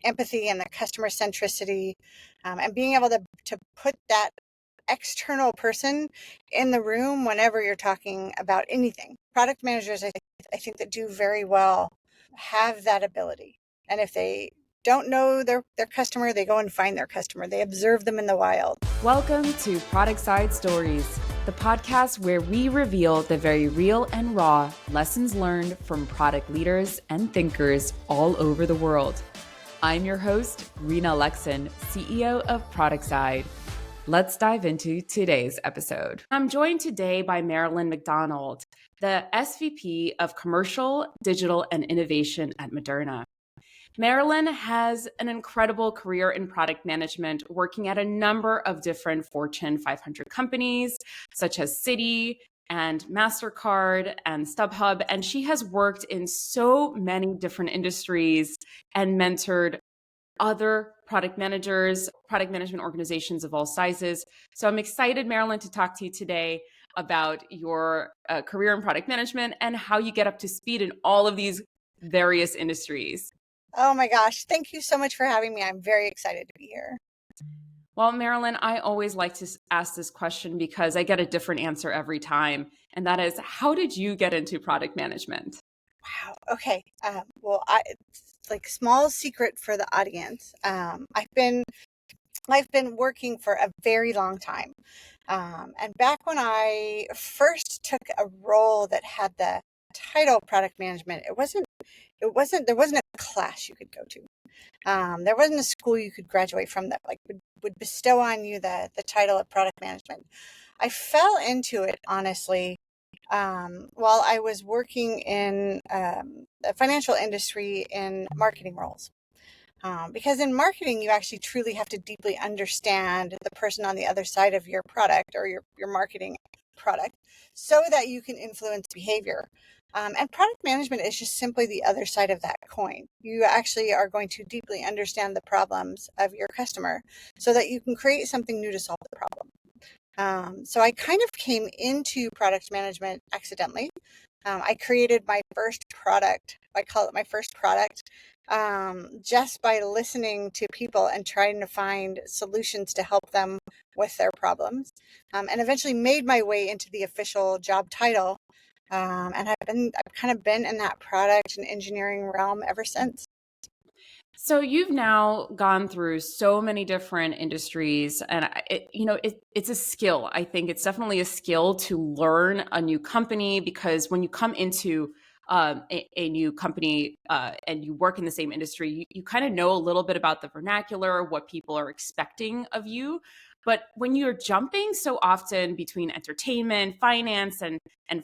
empathy and the customer centricity, and being able to put that external person in the room whenever you're talking about anything. Product managers, I think that do very well have that ability. And if they don't know their customer, they go and find their customer. They observe them in the wild. Welcome to Productside Stories, the podcast where we reveal the very real and raw lessons learned from product leaders and thinkers all over the world. I'm your host, Rena Lexon, CEO of Productside. Let's dive into today's episode. I'm joined today by Marilyn McDonald, the SVP of Commercial, Digital, and Innovation at Moderna. Marilyn has an incredible career in product management, working at a number of different Fortune 500 companies, such as Citi and MasterCard and StubHub. And she has worked in so many different industries and mentored other product managers, product management organizations of all sizes. So I'm excited, Marilyn, to talk to you today about your career in product management and how you get up to speed in all of these various industries. Oh my gosh, thank you so much for having me. I'm very excited to be here. Well, Marilyn, I always like to ask this question because I get a different answer every time. And that is, how did you get into product management? Wow. Okay. Like small secret for the audience. I've been working for a very long time. And back when I first took a role that had the title product management, there wasn't a class you could go to. There wasn't a school you could graduate from that would bestow on you the title of product management. I fell into it, honestly, while I was working in the financial industry in marketing roles. Because in marketing, you actually truly have to deeply understand the person on the other side of your product or your marketing product so that you can influence behavior. And product management is just simply the other side of that coin. You actually are going to deeply understand the problems of your customer so that you can create something new to solve the problem. So I kind of came into product management accidentally. I created my first product. I call it my first product, just by listening to people and trying to find solutions to help them with their problems, and eventually made my way into the official job title. And I've kind of been in that product and engineering realm ever since. So you've now gone through so many different industries, and it's a skill. I think it's definitely a skill to learn a new company, because when you come into a new company and you work in the same industry, you kind of know a little bit about the vernacular, what people are expecting of you. But when you're jumping so often between entertainment, finance, and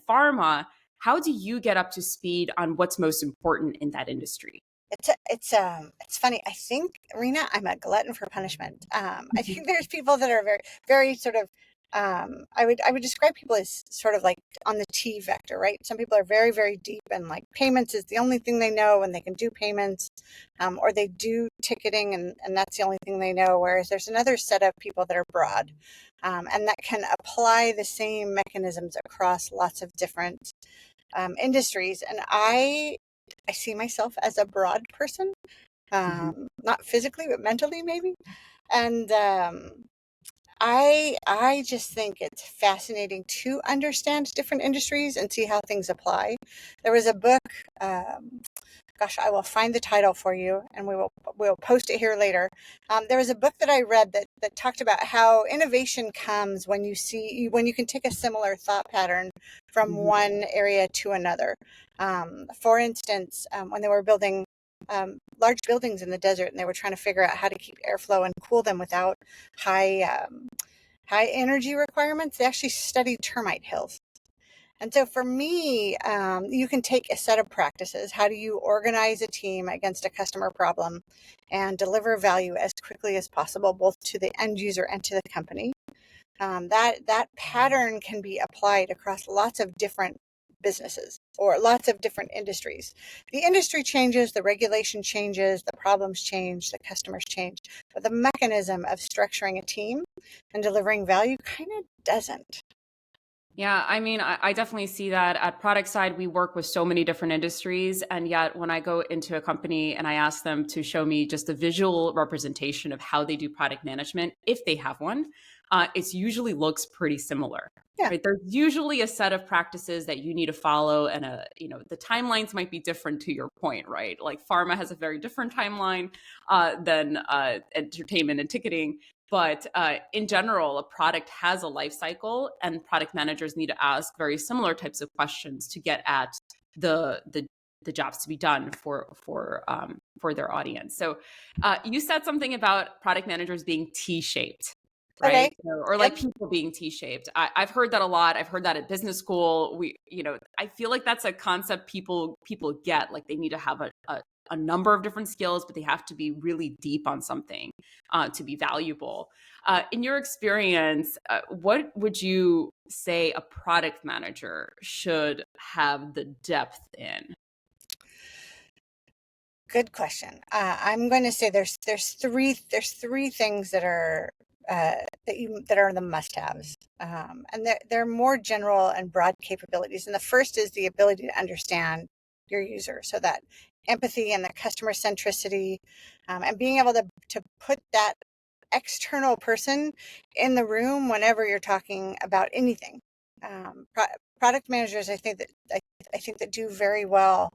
pharma, how do you get up to speed on what's most important in that industry? It's funny. I think, Rena, I'm a glutton for punishment. I think there's people that are very, very sort of, I would describe people as sort of like on the T vector, right? Some people are very, very deep, and like payments is the only thing they know, and they can do payments, or they do ticketing, and that's the only thing they know. Whereas there's another set of people that are broad, and that can apply the same mechanisms across lots of different industries. And I see myself as a broad person, not physically, but mentally maybe. And I just think it's fascinating to understand different industries and see how things apply. There was a book, gosh, I will find the title for you, and we'll post it here later. There was a book that I read that talked about how innovation comes when you can take a similar thought pattern from one area to another. For instance, when they were building large buildings in the desert, and they were trying to figure out how to keep airflow and cool them without high energy requirements, they actually studied termite hills. And so for me, you can take a set of practices. How do you organize a team against a customer problem and deliver value as quickly as possible, both to the end user and to the company? That pattern can be applied across lots of different businesses or lots of different industries. The industry changes, the regulation changes, the problems change, the customers change, but the mechanism of structuring a team and delivering value kind of doesn't. Yeah, I mean, I definitely see that at Productside. We work with so many different industries. And yet, when I go into a company and I ask them to show me just a visual representation of how they do product management, if they have one, it usually looks pretty similar. Yeah. Right? There's usually a set of practices that you need to follow, and the timelines might be different to your point, right? Like pharma has a very different timeline than entertainment and ticketing. But in general, a product has a life cycle, and product managers need to ask very similar types of questions to get at the jobs to be done for their audience. So you said something about product managers being T-shaped, Okay. right? Or Yep. like people being T-shaped. I've heard that a lot. I've heard that at business school. I feel like that's a concept people get. Like they need to have a number of different skills, but they have to be really deep on something to be valuable. In your experience, what would you say a product manager should have the depth in? Good question. I'm going to say there's three things that are that are the must-haves, and they're more general and broad capabilities. And the first is the ability to understand your user, so that empathy and the customer centricity, and being able to put that external person in the room whenever you're talking about anything. Product managers, I think that do very well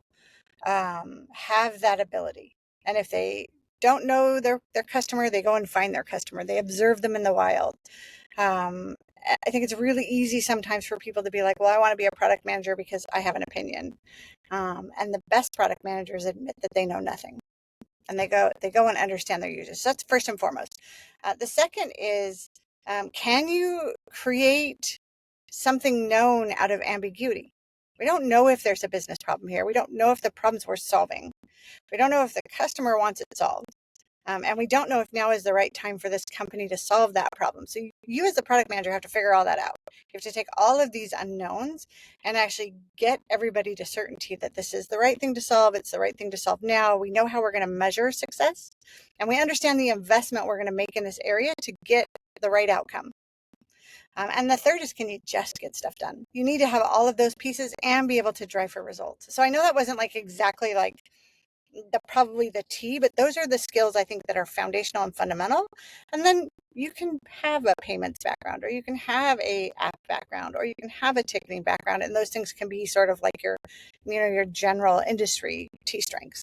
have that ability. And if they don't know their customer, they go and find their customer. They observe them in the wild. I think it's really easy sometimes for people to be like, well, I want to be a product manager because I have an opinion. And the best product managers admit that they know nothing. And they go and understand their users. So that's first and foremost. The second is, can you create something known out of ambiguity? We don't know if there's a business problem here. We don't know if the problems we're solving. We don't know if the customer wants it solved. And we don't know if now is the right time for this company to solve that problem. So you as the product manager have to figure all that out. You have to take all of these unknowns and actually get everybody to certainty that this is the right thing to solve. It's the right thing to solve now. We know how we're going to measure success, and we understand the investment we're going to make in this area to get the right outcome. And the third is, can you just get stuff done? You need to have all of those pieces and be able to drive for results. So I know that wasn't like exactly like probably the T, but those are the skills I think that are foundational and fundamental. And then you can have a payments background, or you can have a app background, or you can have a ticketing background, and those things can be sort of like your general industry T strengths.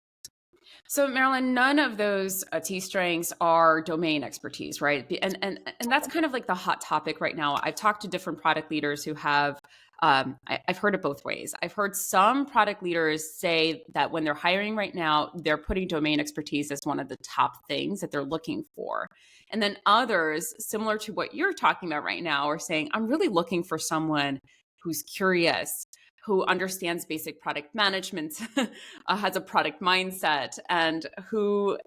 So, Marilyn, none of those T strengths are domain expertise, right? And that's kind of like the hot topic right now. I've talked to different product leaders who have. I've heard it both ways. I've heard some product leaders say that when they're hiring right now, they're putting domain expertise as one of the top things that they're looking for. And then others, similar to what you're talking about right now, are saying, I'm really looking for someone who's curious, who understands basic product management, has a product mindset, and who's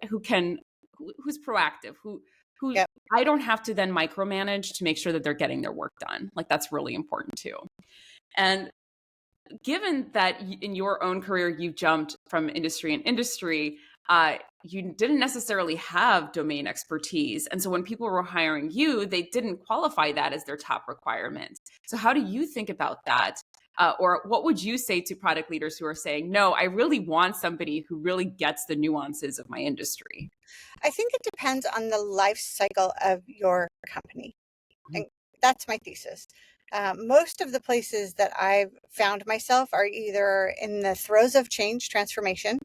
proactive, who Yep. I don't have to then micromanage to make sure that they're getting their work done. Like that's really important too. And given that in your own career you jumped from industry and industry, you didn't necessarily have domain expertise, and so when people were hiring you, they didn't qualify that as their top requirement. So how do you think about that? Or what would you say to product leaders who are saying, no, I really want somebody who really gets the nuances of my industry? I think it depends on the life cycle of your company. And that's my thesis. Most of the places that I've found myself are either in the throes of change, transformation,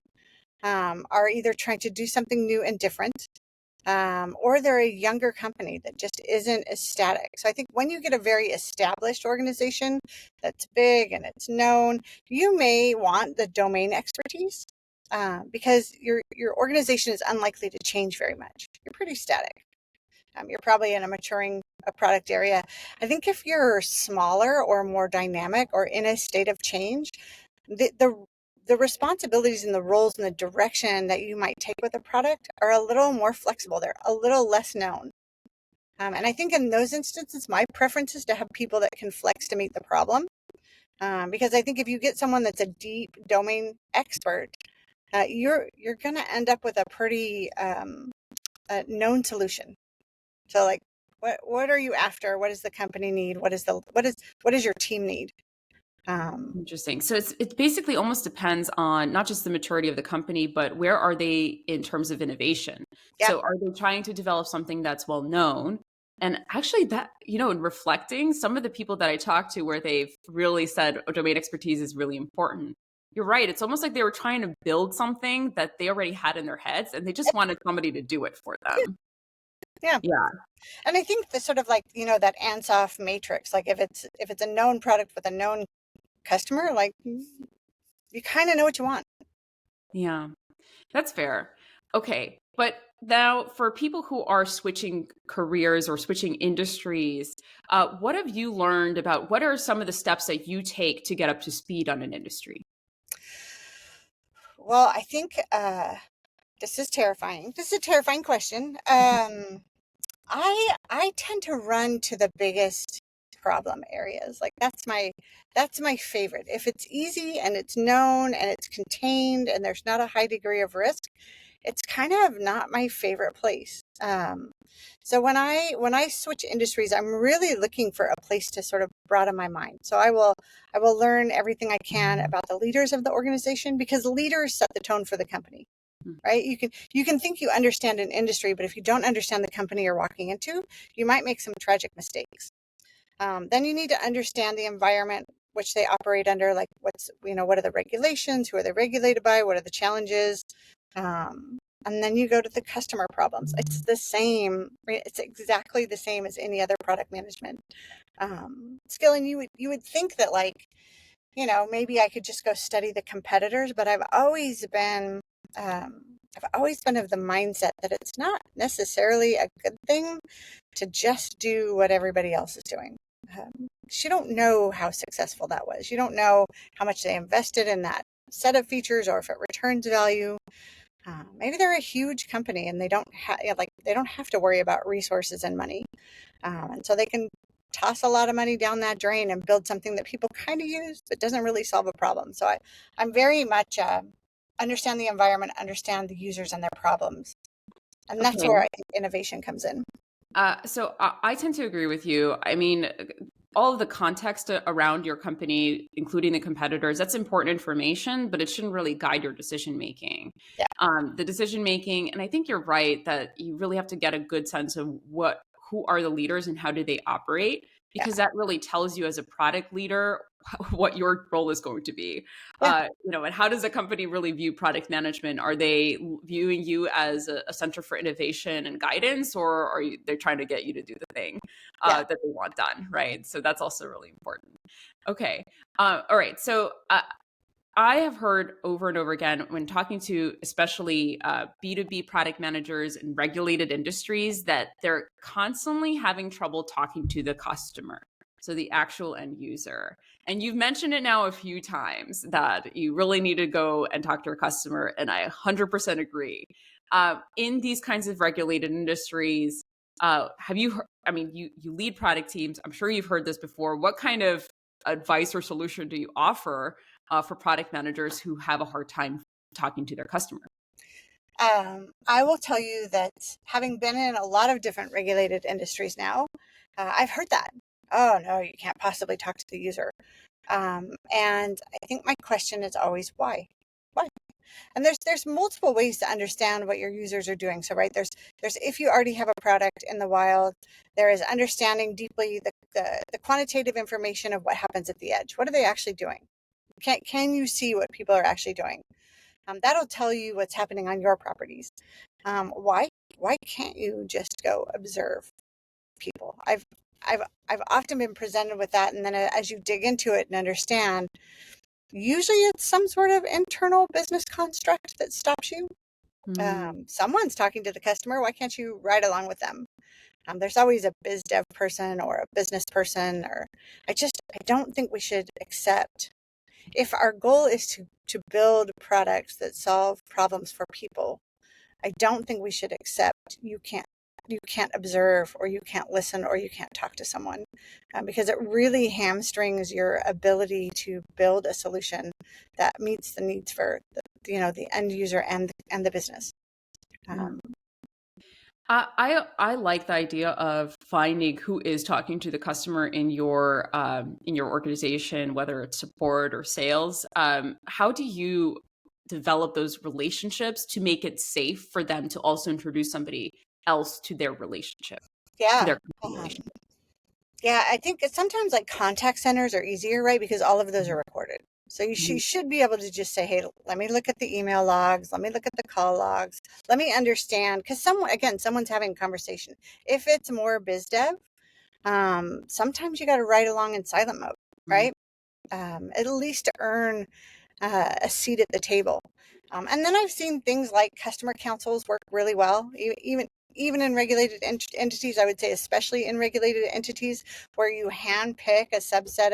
are either trying to do something new and different, or they're a younger company that just isn't as static. So I think when you get a very established organization that's big and it's known, you may want the domain expertise, because your organization is unlikely to change very much. You're pretty static. You're probably in a maturing a product area. I think if you're smaller or more dynamic or in a state of change, the responsibilities and the roles and the direction that you might take with a product are a little more flexible. They're a little less known. And I think in those instances, my preference is to have people that can flex to meet the problem. Because I think if you get someone that's a deep domain expert, you're going to end up with a pretty known solution. So like, What are you after? What does the company need? What does your team need? Interesting. So it basically almost depends on not just the maturity of the company, but where are they in terms of innovation? Yeah. So are they trying to develop something that's well known? And actually that, in reflecting some of the people that I talked to where they've really said domain expertise is really important. You're right. It's almost like they were trying to build something that they already had in their heads and they just wanted somebody to do it for them. Yeah. Yeah. And I think the sort of like, that Ansoff matrix, like if it's a known product with a known customer, like you kind of know what you want. Yeah. That's fair. Okay. But now, for people who are switching careers or switching industries, what have you learned about what are some of the steps that you take to get up to speed on an industry? Well, I think this is terrifying. This is a terrifying question. I tend to run to the biggest problem areas. Like that's my favorite. If it's easy and it's known and it's contained and there's not a high degree of risk, it's kind of not my favorite place. So when I switch industries, I'm really looking for a place to sort of broaden my mind. So I will learn everything I can about the leaders of the organization because leaders set the tone for the company. Right? You can think you understand an industry, but if you don't understand the company you're walking into, you might make some tragic mistakes. Then you need to understand the environment which they operate under, like what are the regulations, who are they regulated by, what are the challenges, and then you go to the customer problems. It's the same. It's exactly the same as any other product management skill. And you would think that maybe I could just go study the competitors, but I've always been of the mindset that it's not necessarily a good thing to just do what everybody else is doing. 'Cause you don't know how successful that was. You don't know how much they invested in that set of features or if it returns value. Maybe they're a huge company and they don't have to worry about resources and money, and so they can toss a lot of money down that drain and build something that people kind of use but doesn't really solve a problem. So I'm very much understand the environment, understand the users and their problems, and that's Okay. where I think innovation comes in. So I tend to agree with you. I mean, all of the context around your company, including the competitors, that's important information, but it shouldn't really guide your decision making. Yeah, The decision making, and I think you're right that you really have to get a good sense of who are the leaders and how do they operate, yeah, because that really tells you as a product leader what your role is going to be. yeah, And how does a company really view product management? Are they viewing you as a center for innovation and guidance, or they're trying to get you to do the thing yeah. that they want done, right? So that's also really important. Okay. All right. So I have heard over and over again when talking to especially B2B product managers in regulated industries that they're constantly having trouble talking to the customer, so the actual end user. And you've mentioned it now a few times that you really need to go and talk to your customer, and I 100% agree. In these kinds of regulated industries, have you heard, I mean, you lead product teams. I'm sure you've heard this before. What kind of advice or solution do you offer for product managers who have a hard time talking to their customer? I will tell you that having been in a lot of different regulated industries now, I've heard that. Oh no, you can't possibly talk to the user. And I think my question is always why? Why? And there's multiple ways to understand what your users are doing. So right, there's if you already have a product in the wild, there is understanding deeply the quantitative information of what happens at the edge. What are they actually doing? Can you see what people are actually doing? That'll tell you what's happening on your properties. Why can't you just go observe people? I've often been presented with that, and then as you dig into it and understand, usually it's some sort of internal business construct that stops you. Someone's talking to the customer. Why can't you ride along with them? There's always a biz dev person or a business person, or I don't think we should accept if our goal is to build products that solve problems for people. I don't think we should accept you can't observe or you can't listen or you can't talk to someone, because it really hamstrings your ability to build a solution that meets the needs for the end user and the business. Yeah. Um, I like the idea of finding who is talking to the customer in your organization, whether it's support or sales, how do you develop those relationships to make it safe for them to also introduce somebody else to their relationship, to Yeah. their Um, relationship? yeah, I think it's sometimes like contact centers are easier, right? Because all of those are recorded. So you Mhm. should be able to just say, hey, let me look at the email logs. Let me look at the call logs. Let me understand. Because someone's having a conversation. If it's more biz dev, sometimes you got to write along in silent mode, Mhm. right? At least to earn a seat at the table. And then I've seen things like customer councils work really well, even in regulated entities. I would say, especially in regulated entities, where you handpick a subset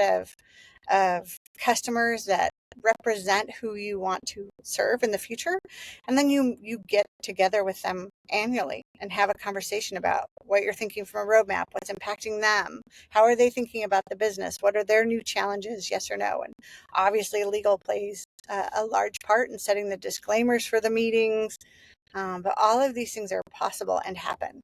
of customers that represent who you want to serve in the future, and then you get together with them annually and have a conversation about what you're thinking from a roadmap, what's impacting them, how are they thinking about the business, what are their new challenges, yes or no. And obviously legal plays a large part in setting the disclaimers for the meetings, but all of these things are possible and happen.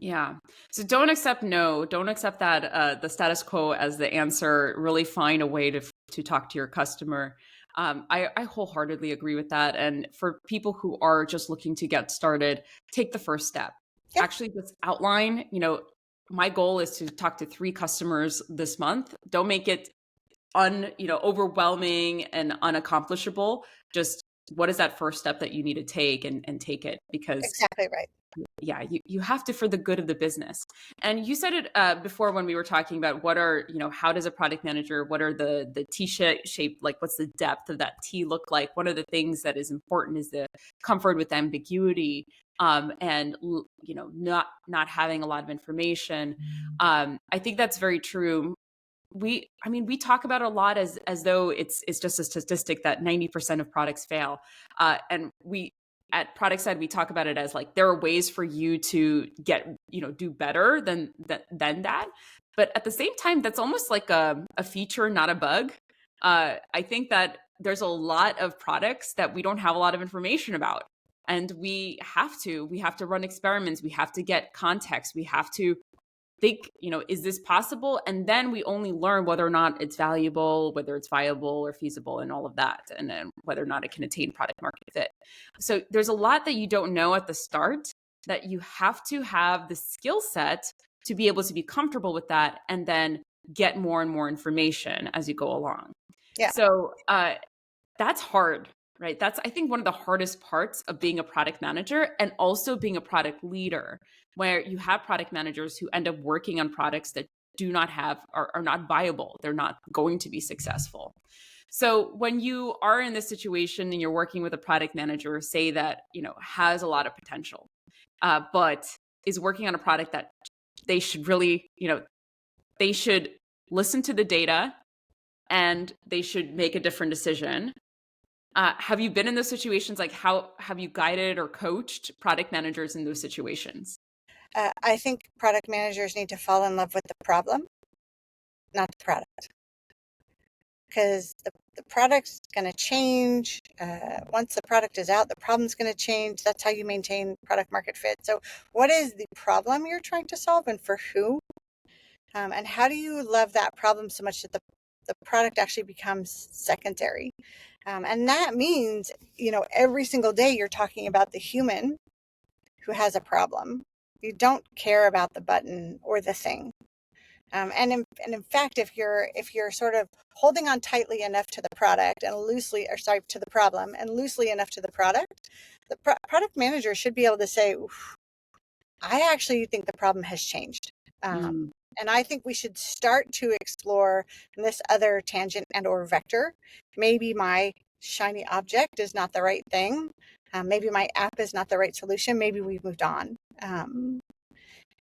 Yeah. So don't accept no. Don't accept that the status quo as the answer. Really find a way to talk to your customer. I wholeheartedly agree with that. And for people who are just looking to get started, take the first step. Yeah, Actually, just outline. My goal is to talk to 3 customers this month. Don't make it overwhelming and unaccomplishable. Just what is that first step that you need to take, and take it, because exactly right. yeah, you have to, for the good of the business. And you said it before when we were talking about how does a product manager, what are the shape, like what's the depth of that T look like? One of the things that is important is the comfort with ambiguity, and not having a lot of information. I think that's very true. We talk about it a lot as though it's just a statistic that 90% of products fail, and we at Productside we talk about it as like there are ways for you to do better than that, but at the same time that's almost like a feature, not a bug. I think that there's a lot of products that we don't have a lot of information about, and we have to run experiments, we have to get context, we have to think, is this possible? And then we only learn whether or not it's valuable, whether it's viable or feasible, and all of that, and then whether or not it can attain product market fit. So there's a lot that you don't know at the start that you have to have the skill set to be able to be comfortable with that, and then get more and more information as you go along. Yeah. So that's hard, right? That's, I think, one of the hardest parts of being a product manager and also being a product leader, where you have product managers who end up working on products that do not have, are not viable. They're not going to be successful. So when you are in this situation and you're working with a product manager, say that, has a lot of potential, but is working on a product that they should really, they should listen to the data and they should make a different decision. Have you been in those situations? Like, how have you guided or coached product managers in those situations? I think product managers need to fall in love with the problem, not the product, because the product's going to change. Once the product is out, the problem's going to change. That's how you maintain product market fit. So, what is the problem you're trying to solve and for who? And how do you love that problem so much that the product actually becomes secondary? And that means, every single day you're talking about the human who has a problem. You don't care about the button or the thing. And in fact, if you're sort of holding on tightly enough to the product and loosely, or sorry, to the problem and loosely enough to the product, the product manager should be able to say, I actually think the problem has changed. Mm, And I think we should start to explore this other tangent and or vector. Maybe my shiny object is not the right thing. Maybe my app is not the right solution. Maybe we've moved on.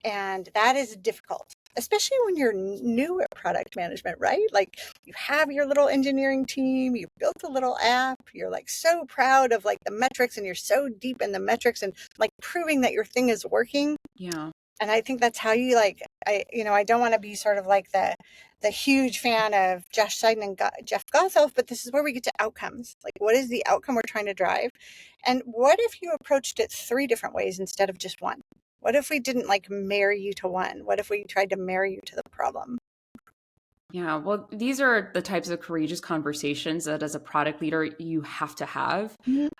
And that is difficult, especially when you're new at product management, right? Like you have your little engineering team, you built a little app, you're like so proud of like the metrics and you're so deep in the metrics and like proving that your thing is working. yeah. And I think that's how you I don't want to be sort of like the huge fan of Josh Seiden and Jeff Gothelf, but this is where we get to outcomes. Like, what is the outcome we're trying to drive? And what if you approached it 3 different ways instead of just one? What if we didn't like marry you to one? What if we tried to marry you to the problem? Yeah, well, these are the types of courageous conversations that as a product leader you have to have. Mhm.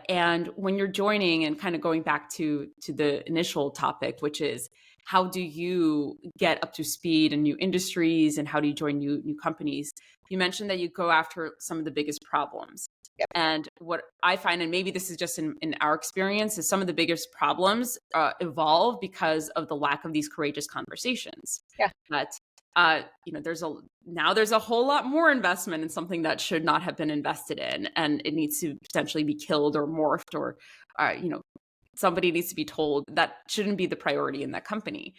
And when you're joining and kind of going back to the initial topic, which is how do you get up to speed in new industries and how do you join new companies? You mentioned that you go after some of the biggest problems. Yep. And what I find, and maybe this is just in our experience, is some of the biggest problems evolve because of the lack of these courageous conversations. Yeah. That there's a whole lot more investment in something that should not have been invested in, and it needs to potentially be killed or morphed, or somebody needs to be told that shouldn't be the priority in that company.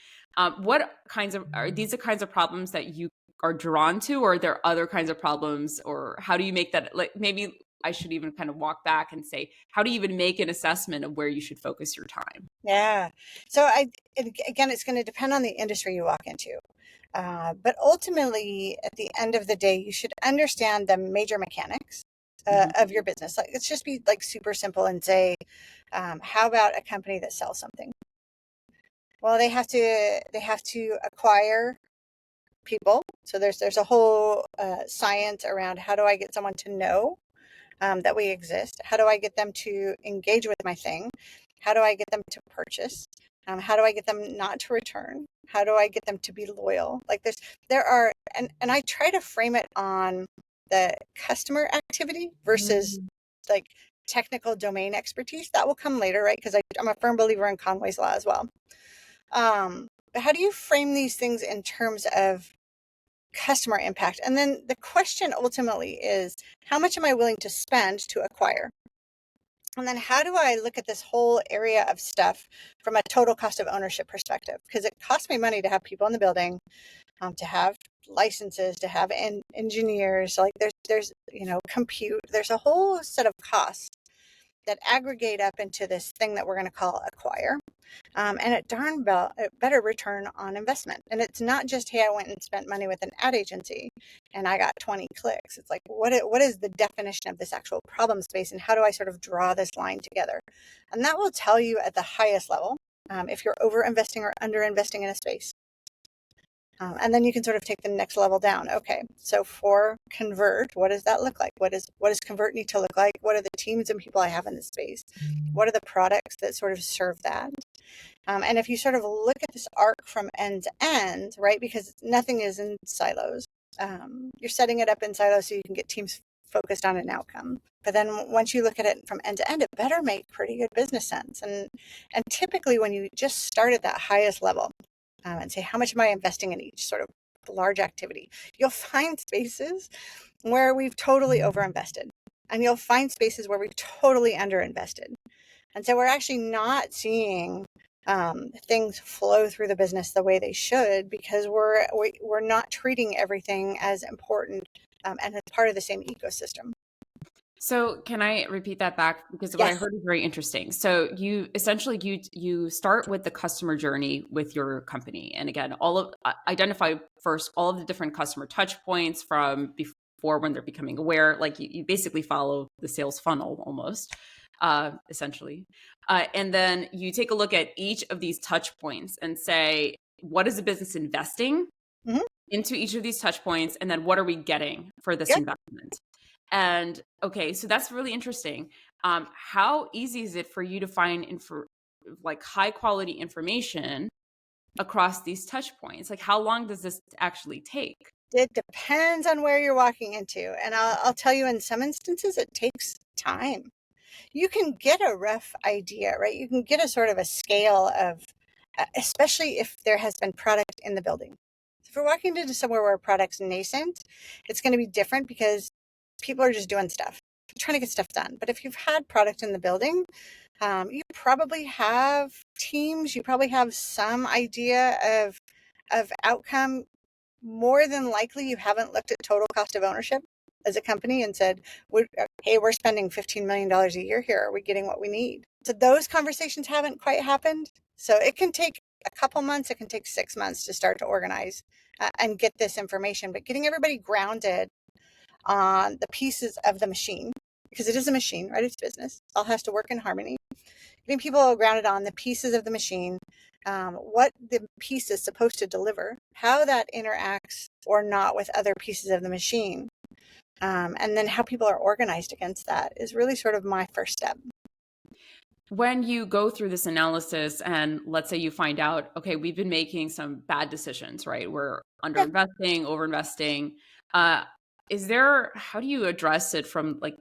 What kinds of are these the kinds of problems that you are drawn to, or are there other kinds of problems, or how do you make that, like, maybe I should even kind of walk back and say, how do you even make an assessment of where you should focus your time? Yeah. So again, it's going to depend on the industry you walk into. But ultimately, at the end of the day, you should understand the major mechanics Mhm. of your business. Like, let's just be like super simple and say, how about a company that sells something? Well, they have to acquire people. So there's a whole science around how do I get someone to know that we exist? How do I get them to engage with my thing? How do I get them to purchase? How do I get them not to return? How do I get them to be loyal? Like there are, and I try to frame it on the customer activity versus like technical domain expertise. That will come later, right? Because I'm a firm believer in Conway's law as well. But how do you frame these things in terms of customer impact? And then the question ultimately is, how much am I willing to spend to acquire? And then how do I look at this whole area of stuff from a total cost of ownership perspective? Because it costs me money to have people in the building, to have licenses, to have engineers. Like there's compute. There's a whole set of costs that aggregate up into this thing that we're going to call acquire. And it better return on investment. And it's not just, hey, I went and spent money with an ad agency and I got 20 clicks. It's like, what is the definition of this actual problem space, and how do I sort of draw this line together? And that will tell you at the highest level if you're over investing or under investing in a space. And then you can sort of take the next level down. Okay, so for convert, what does that look like? What does convert need to look like? What are the teams and people I have in this space? What are the products that sort of serve that? And if you sort of look at this arc from end to end, right, because nothing is in silos, you're setting it up in silos so you can get teams focused on an outcome. But then once you look at it from end to end, it better make pretty good business sense. And typically when you just start at that highest level and say, how much am I investing in each sort of large activity, you'll find spaces where we've totally overinvested. And you'll find spaces where we've totally underinvested. And so we're actually not seeing things flow through the business the way they should, because we're not treating everything as important and as part of the same ecosystem. So can I repeat that back? Because what I Yes. heard is very interesting. So you essentially you start with the customer journey with your company, and again, identify first all of the different customer touch points from before when they're becoming aware. Like you basically follow the sales funnel almost, essentially, and then you take a look at each of these touch points and say, what is the business investing Mm-hmm. into each of these touch points, and then what are we getting for this Yep. investment? And okay, so that's really interesting. How easy is it for you to find like high quality information across these touch points? Like, how long does this actually take? It depends on where you're walking into. And I'll tell you, in some instances, it takes time. You can get a rough idea, right? You can get a sort of a scale of, especially if there has been product in the building. If you're walking into somewhere where a product's nascent, it's going to be different because people are just doing stuff, trying to get stuff done. But if you've had product in the building, you probably have teams, you probably have some idea of outcome. More than likely, you haven't looked at total cost of ownership as a company and said, hey, we're spending $15 million a year here. Are we getting what we need? So those conversations haven't quite happened. So it can take a couple months, it can take 6 months to start to organize and get this information. But getting everybody grounded on the pieces of the machine because it is a machine, right? It's business. It all has to work in harmony. Getting people grounded on the pieces of the machine, what the piece is supposed to deliver, how that interacts or not with other pieces of the machine, and then how people are organized against that is really sort of my first step. When you go through this analysis and let's say you find out, okay, we've been making some bad decisions, right? We're Yeah. underinvesting, overinvesting. How do you address it from like,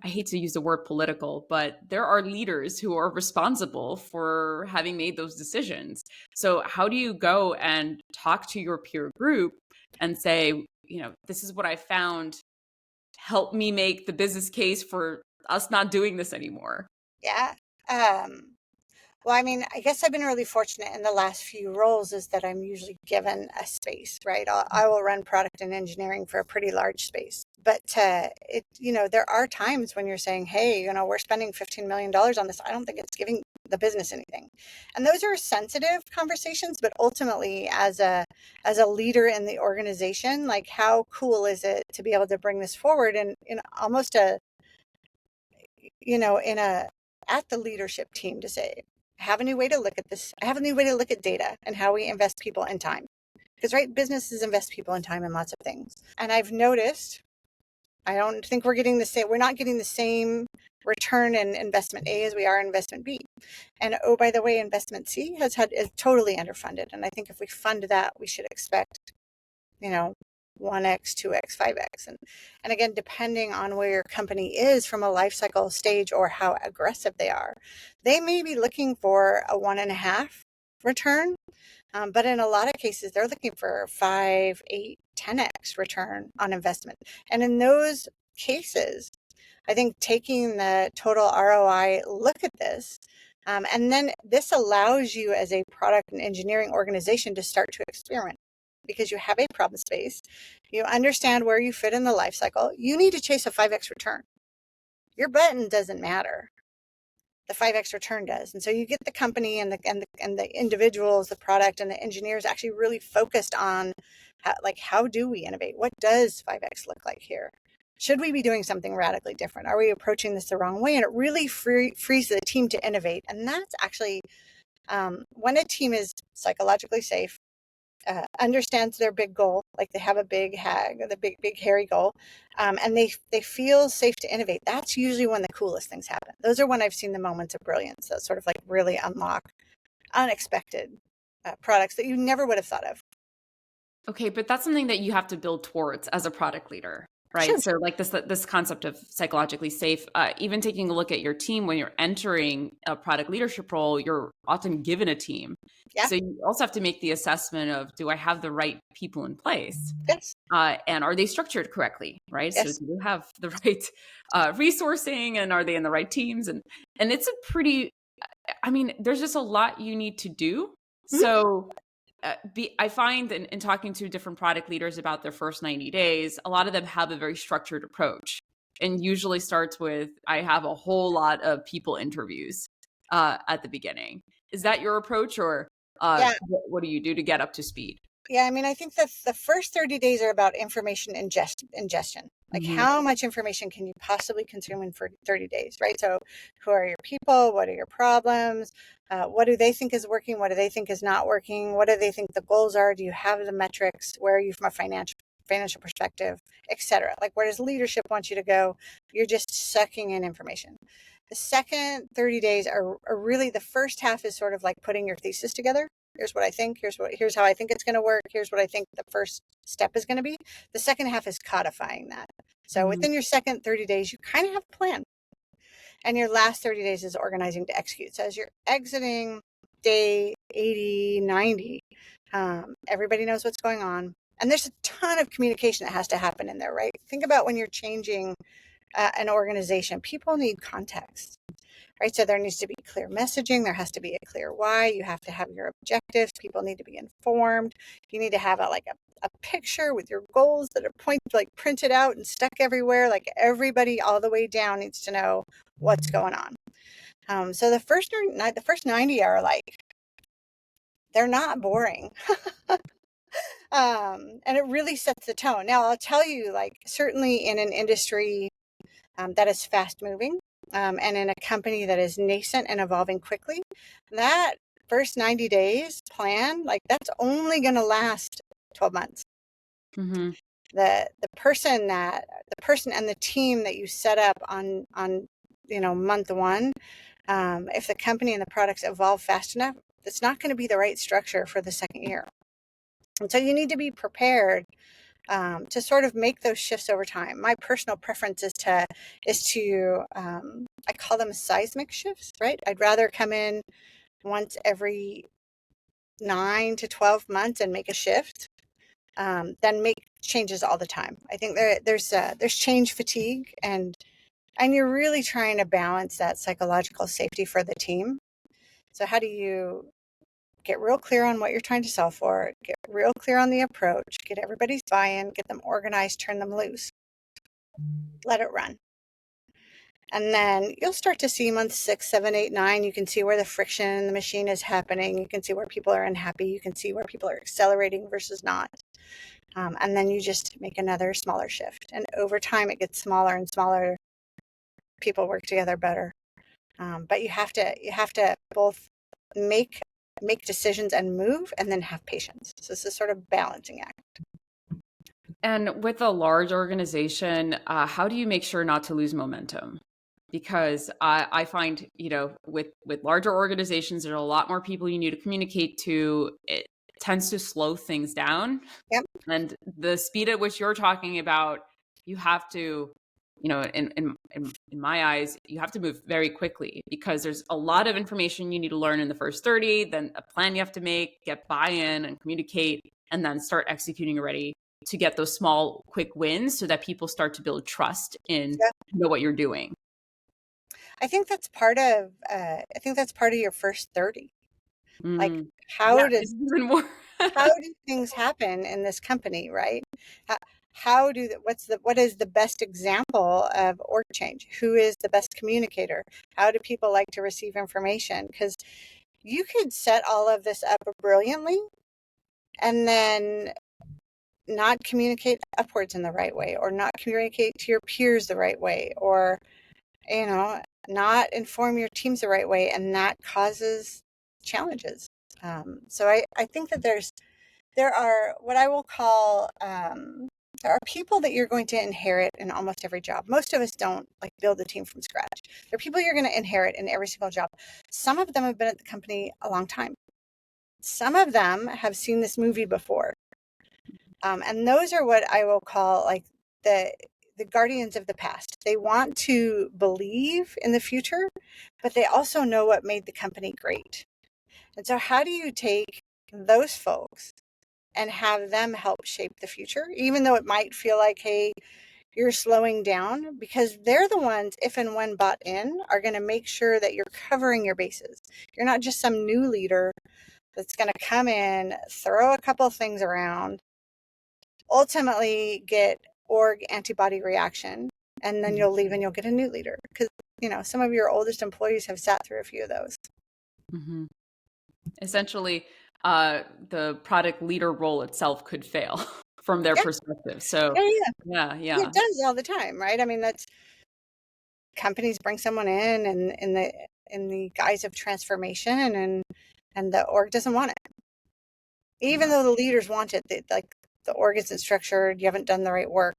I hate to use the word political, but there are leaders who are responsible for having made those decisions. So how do you go and talk to your peer group and say, this is what I found, help me make the business case for us not doing this anymore? Yeah. Well, I mean, I guess I've been really fortunate in the last few roles is that I'm usually given a space, right? I will run product and engineering for a pretty large space. But there are times when you're saying, hey, we're spending $15 million on this. I don't think it's giving the business anything. And those are sensitive conversations, but ultimately as a leader in the organization, like how cool is it to be able to bring this forward and in almost at the leadership team to say, I have a new way to look at this. I have a new way to look at data and how we invest people and time. Because, right, businesses invest people and time in lots of things. And I've noticed, I don't think we're not getting the same return in investment A as we are in investment B. And oh, by the way, investment C is totally underfunded. And I think if we fund that, we should expect, 1x, 2x, 5x. And again, depending on where your company is from a life cycle stage or how aggressive they are, they may be looking for a 1.5 return. But in a lot of cases, they're looking for 5, 8, 10x return on investment. And in those cases, I think taking the total ROI look at this, and then this allows you as a product and engineering organization to start to experiment because you have a problem space. You understand where you fit in the life cycle. You need to chase a 5x return. Your button doesn't matter. The 5x return does. And so you get the company and the individuals, the product and the engineers actually really focused on how do we innovate? What does 5x look like here? Should we be doing something radically different? Are we approaching this the wrong way? And it really frees the team to innovate. And that's actually when a team is psychologically safe, understands their big goal, like they have a big the big hairy goal, and they feel safe to innovate. That's usually when the coolest things happen. Those are when I've seen the moments of brilliance that sort of like really unlock unexpected products that you never would have thought of. Okay, but that's something that you have to build towards as a product leader, right? Sure. So like this concept of psychologically safe, even taking a look at your team when you're entering a product leadership role, you're often given a team. Yeah. So you also have to make the assessment of, do I have the right people in place? Yes. And are they structured correctly, right? So Yes. do you have the right resourcing, and are they in the right teams? And it's there's just a lot you need to do. Mhm. So I find in talking to different product leaders about their first 90 days, a lot of them have a very structured approach and usually starts with, I have a whole lot of people interviews at the beginning. Is that your approach, or Yeah. what do you do to get up to speed? Yeah, I mean, I think that the first 30 days are about information ingestion. Like, Mhm. how much information can you possibly consume in 30 days, right? So, who are your people? What are your problems? What do they think is working? What do they think is not working? What do they think the goals are? Do you have the metrics? Where are you from a financial perspective, etc.? Like, where does leadership want you to go? You're just sucking in information. The second 30 days are really, the first half is sort of like putting your thesis together. Here's what I think. Here's how I think it's going to work. Here's what I think the first step is going to be. The second half is codifying that. So Mhm. within your second 30 days, you kind of have a plan. And your last 30 days is organizing to execute. So as you're exiting day 80, 90, everybody knows what's going on. And there's a ton of communication that has to happen in there, right? Think about when you're changing an organization, people need context. Right. So there needs to be clear messaging. There has to be a clear why. You have to have your objectives. People need to be informed. You need to have a picture with your goals that are printed out and stuck everywhere. Like everybody all the way down needs to know what's going on. So the first 90 are like, they're not boring. And it really sets the tone. Now I'll tell you, like, certainly in an industry that is fast moving, and in a company that is nascent and evolving quickly, that first 90 days plan, like that's only going to last 12 months. Mm-hmm. The person and the team that you set up on month one, if the company and the products evolve fast enough, it's not going to be the right structure for the second year. And so you need to be prepared to sort of make those shifts over time. My personal preference is to I call them seismic shifts, right? I'd rather come in once every 9 to 12 months and make a shift than make changes all the time. I think there's change fatigue, and you're really trying to balance that psychological safety for the team. So how do you get real clear on what you're trying to solve for, get real clear on the approach, get everybody's buy-in, get them organized, turn them loose, let it run. And then you'll start to see month 6, 7, 8, 9, you can see where the friction in the machine is happening. You can see where people are unhappy. You can see where people are accelerating versus not. And then you just make another smaller shift. And over time, it gets smaller and smaller. People work together better. But you have to both make decisions and move, and then have patience. So it's a sort of balancing act. And with a large organization, how do you make sure not to lose momentum? Because I find, with larger organizations, there's a lot more people you need to communicate to. It tends to slow things down. Yep. And the speed at which you're talking about, you have to, in my eyes, you have to move very quickly, because there's a lot of information you need to learn in the first 30, then a plan you have to make, get buy-in and communicate, and then start executing already to get those small, quick wins so that people start to build trust in what you're doing. I think that's part of your first 30. Like how do things happen in this company, right? What is the best example of org change? Who is the best communicator? How do people like to receive information? Because you could set all of this up brilliantly and then not communicate upwards in the right way, or not communicate to your peers the right way, or not inform your teams the right way, and that causes challenges. So I think that there are what I will call there are people that you're going to inherit in almost every job. Most of us don't build a team from scratch. There are people you're going to inherit in every single job. Some of them have been at the company a long time. Some of them have seen this movie before. And those are what I will call the guardians of the past. They want to believe in the future, but they also know what made the company great. And so how do you take those folks and have them help shape the future, even though it might feel like, hey, you're slowing down? Because they're the ones, if and when bought in, are going to make sure that you're covering your bases. You're not just some new leader that's going to come in, throw a couple of things around, ultimately get org antibody reaction, and then you'll leave and you'll get a new leader, because some of your oldest employees have sat through a few of those. Mm-hmm. Essentially, the product leader role itself could fail from their perspective. So yeah, it does all the time, right? I mean, that's companies bring someone in the guise of transformation, and the org doesn't want it, even though the leaders want it. The org isn't structured. You haven't done the right work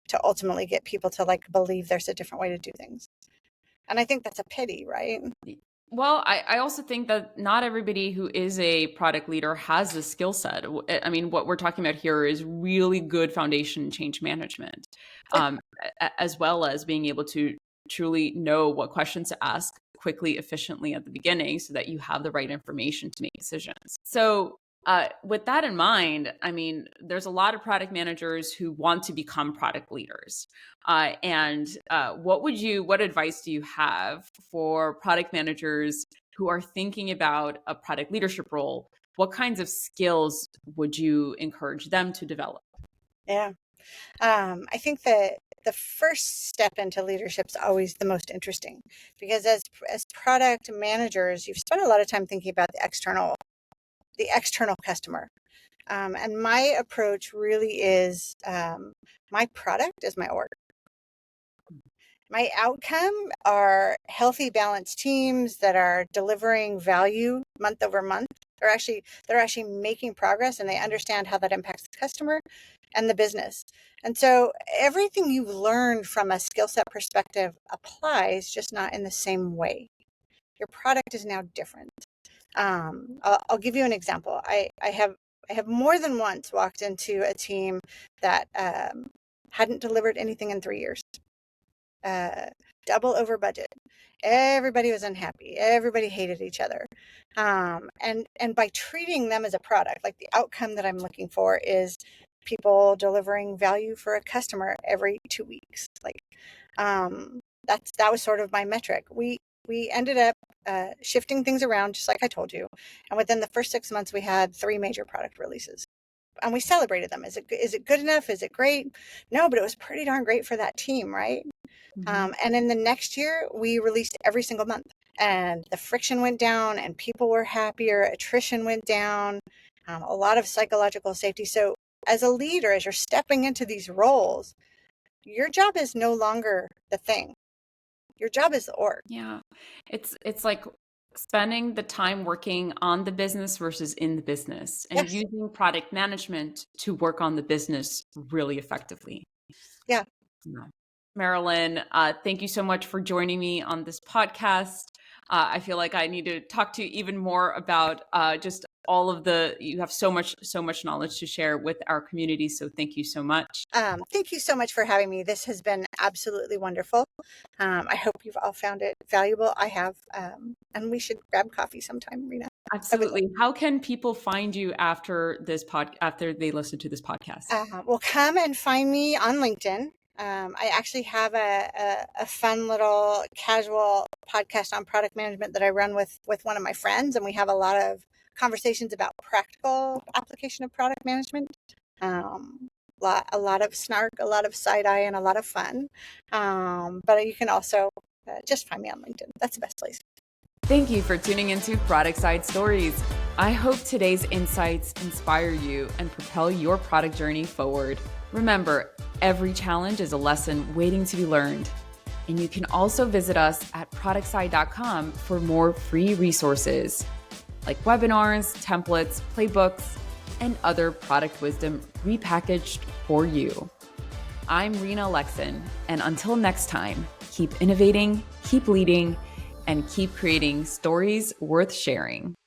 to ultimately get people to believe there's a different way to do things. And I think that's a pity, right? Well, I also think that not everybody who is a product leader has the skill set. I mean, what we're talking about here is really good foundation change management, as well as being able to truly know what questions to ask quickly, efficiently at the beginning, so that you have the right information to make decisions. So with that in mind, I mean, there's a lot of product managers who want to become product leaders. What advice do you have for product managers who are thinking about a product leadership role? What kinds of skills would you encourage them to develop? Yeah. I think that the first step into leadership is always the most interesting, because as product managers, you've spent a lot of time thinking about the external customer. And my approach really is my product is my org. My outcome are healthy, balanced teams that are delivering value month over month. They're actually making progress, and they understand how that impacts the customer and the business. And so everything you've learned from a skill set perspective applies, just not in the same way. Your product is now different. I'll give you an example. I have more than once walked into a team that hadn't delivered anything in 3 years. uh, Double over budget. Everybody was unhappy. Everybody hated each other. And by treating them as a product, like the outcome that I'm looking for is people delivering value for a customer every 2 weeks. Like, that was sort of my metric. We ended up shifting things around, just like I told you. And within the first 6 months, we had 3 major product releases. And we celebrated them. Is it good enough? Is it great? No, but it was pretty darn great for that team, right? And in the next year, we released every single month, and the friction went down, and people were happier. Attrition went down, a lot of psychological safety. So, as a leader, as you're stepping into these roles, your job is no longer the thing. Your job is the org. Yeah. It's like spending the time working on the business versus in the business, and Yes. using product management to work on the business really effectively. Yeah. Yeah. Marilyn, thank you so much for joining me on this podcast. I feel like I need to talk to you even more about just all of you have so much knowledge to share with our community. So thank you so much. Thank you so much for having me. This has been absolutely wonderful. I hope you've all found it valuable. I have, and we should grab coffee sometime, Rena. Absolutely. How can people find you after after they listen to this podcast? Well, come and find me on LinkedIn. I actually have a fun little casual podcast on product management that I run with one of my friends, and we have a lot of conversations about practical application of product management. A lot of snark, a lot of side eye, and a lot of fun. But you can also just find me on LinkedIn. That's the best place. Thank you for tuning into Productside Stories. I hope today's insights inspire you and propel your product journey forward. Remember, every challenge is a lesson waiting to be learned. And you can also visit us at productside.com for more free resources like webinars, templates, playbooks, and other product wisdom repackaged for you. I'm Rena Lexon, and until next time, keep innovating, keep leading, and keep creating stories worth sharing.